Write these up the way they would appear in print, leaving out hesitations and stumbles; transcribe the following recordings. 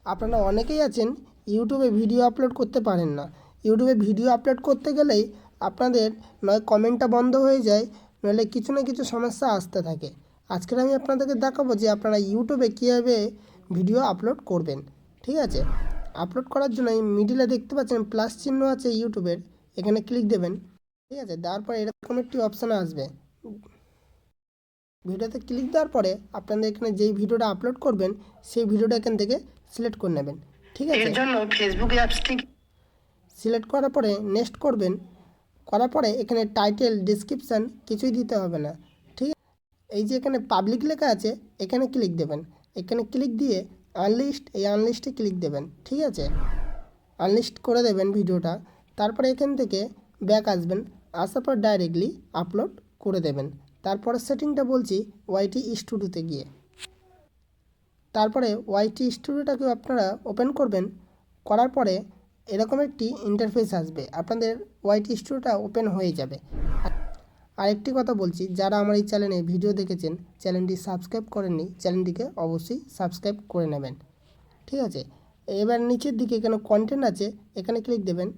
আপনারা অনেকেই আছেন ইউটিউবে ভিডিও আপলোড করতে পারেন না। ইউটিউবে ভিডিও আপলোড করতে গেলেই আপনাদের নয় কমেন্টটা বন্ধ হয়ে যায়, নইলে কিছু না কিছু সমস্যা আসতে থাকে। আজকের আমি আপনাদেরকে দেখাবো যে আপনারা ইউটিউবে কীভাবে ভিডিও আপলোড করবেন। ঠিক আছে, আপলোড করার জন্য এই মিডিলে দেখতে পাচ্ছেন প্লাস চিহ্ন আছে ইউটিউবের, এখানে ক্লিক দেবেন। ঠিক আছে, দেওয়ার পরে এরকম একটি অপশান আসবে। ভিডিওতে ক্লিক দেওয়ার পরে আপনাদের এখানে যেই ভিডিওটা আপলোড করবেন সেই ভিডিওটা এখান থেকে সিলেক্ট করে নেবেন। ঠিক আছে, এর জন্য ফেসবুক অ্যাপসটি সিলেক্ট করার পরে নেক্সট করবেন। করার পরে এখানে টাইটেল ডেসক্রিপশান কিছুই দিতে হবে না। ঠিক আছে, এই যে এখানে পাবলিক লেখা আছে এখানে ক্লিক দেবেন। এখানে ক্লিক দিয়ে আনলিস্ট, এই আনলিস্টে ক্লিক দেবেন। ঠিক আছে, আনলিস্ট করে দেবেন ভিডিওটা। তারপরে এখান থেকে ব্যাক আসবেন, আসার পর ডাইরেক্টলি আপলোড করে দেবেন। তারপরে সেটিংটা বলছি ওয়াইটি স্টুডিওতে গিয়ে, তারপরে ওয়াইটি স্টুডিওটাকে আপনারা ওপেন করবেন। করার পরে এরকম একটি ইন্টারফেস আসবে, আপনাদের ওয়াইটি স্টুডিওটা ওপেন হয়ে যাবে। আরেকটি কথা বলছি, যারা আমার এই চ্যানেলে ভিডিও দেখেছেন, চ্যানেলটি সাবস্ক্রাইব করেননি, চ্যানেলটিকে অবশ্যই সাবস্ক্রাইব করে নেবেন। ঠিক আছে, এবার নিচের দিকে এখানে কন্টেন্ট আছে, এখানে ক্লিক দেবেন।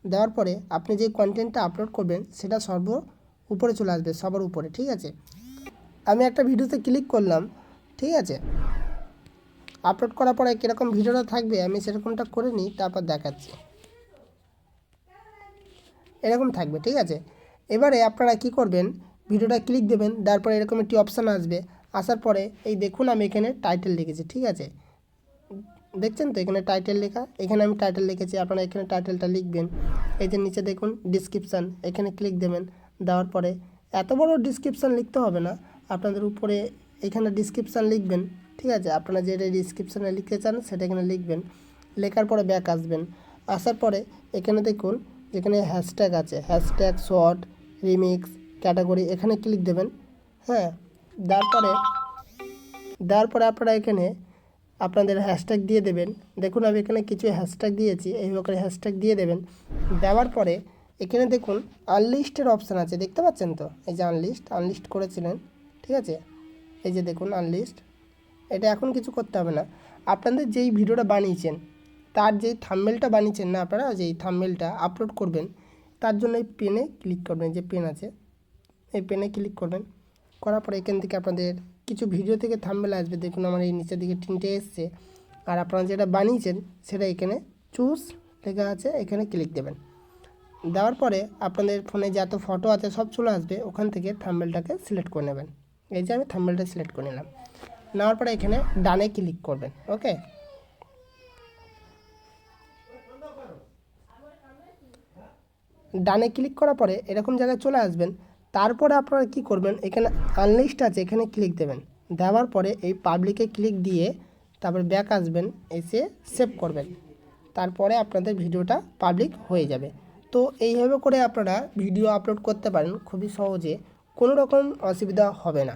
দেওয়ার পরে আপনি যে কন্টেন্টটা আপলোড করবেন সেটা সর্ব উপরে চলে আসবে, সবার উপরে। ঠিক আছে, আমি একটা ভিডিওতে ক্লিক করলাম। ঠিক আছে, আপলোড করার পরে কীরকম ভিডিওটা থাকবে আমি সেরকমটা করে নিই, তারপর দেখাচ্ছি। এরকম থাকবে। ঠিক আছে, এবারে আপনারা কি করবেন, ভিডিওটা ক্লিক দেবেন, দেওয়ার পরে এরকম একটি অপশান আসবে। আসার পরে এই দেখুন আমি এখানে টাইটেল লিখেছি। ঠিক আছে, দেখছেন তো এখানে টাইটেল লেখা, এখানে আমি টাইটেল লিখেছি, আপনারা এখানে টাইটেলটা লিখবেন। এই যে নিচে দেখুন ডিসক্রিপশান, এখানে ক্লিক দেবেন। দেওয়ার পরে এত বড় ডিসক্রিপশান লিখতে হবে না, আপনাদের উপরে এখানে ডিসক্রিপশান লিখবেন। ঠিক আছে, আপনারা যেটা ডিসক্রিপশানে লিখতে চান সেটা এখানে লিখবেন। লেখার পরে ব্যাক আসবেন। আসার পরে এখানে দেখুন যেখানে হ্যাশট্যাগ আছে, হ্যাশট্যাগ, শর্ট, রিমিক্স, ক্যাটাগরি, এখানে ক্লিক দেবেন। হ্যাঁ, দেওয়ার পরে আপনারা এখানে আপনাদের হ্যাশট্যাগ দিয়ে দেবেন। দেখুন আমি এখানে কিছু হ্যাশট্যাগ দিয়েছি, এইভাবে হ্যাশট্যাগ দিয়ে দেবেন। দেওয়ার পরে এখানে দেখুন আনলিস্টের অপশান আছে, দেখতে পাচ্ছেন তো, এই যে আনলিস্ট করেছিলেন। ঠিক আছে, এই যে দেখুন আনলিস্ট, এটা এখন কিছু করতে হবে না। আপনাদের যেই ভিডিওটা বানিয়েছেন তার যেই থাম্বনেলটা বানিয়েছেন না, আপনারা যেই থাম্বনেলটা আপলোড করবেন তার জন্য এই পেনে ক্লিক করবেন, যে পেন আছে এই পেনে ক্লিক করবেন। করার পরে এখান থেকে আপনাদের কিছু ভিডিও থেকে থাম্বনেল আসবে। দেখুন আমার এই নিচের দিকে তিনটে এসছে, আর আপনারা যেটা বানিয়েছেন সেটা এখানে চুজ লেখা আছে, এখানে ক্লিক দেবেন। দেওয়ার পরে আপনাদের ফোনে যত ফটো আছে সব চলে আসবে, ওখান থেকে থাম্বনেলটাকে সিলেক্ট করে নেবেন। এই যে আমি থাম্বনেলটা সিলেক্ট করে নিলাম। নেওয়ার পরে এখানে ডানে ক্লিক করবেন। ওকে, ডানে ক্লিক করার পরে এরকম জায়গায় চলে আসবেন। তারপরে আপনারা কি করবেন, এখানে আনলিস্ট আছে, এখানে ক্লিক দেবেন। দেওয়ার পরে এই পাবলিকে ক্লিক দিয়ে তারপর ব্যাক আসবেন, এসে সেভ করবেন। তারপরে আপনাদের ভিডিওটা পাবলিক হয়ে যাবে। তো এইভাবে করে আপনারা ভিডিও আপলোড করতে পারেন খুবই সহজে, কোনো রকম অসুবিধা হবে না।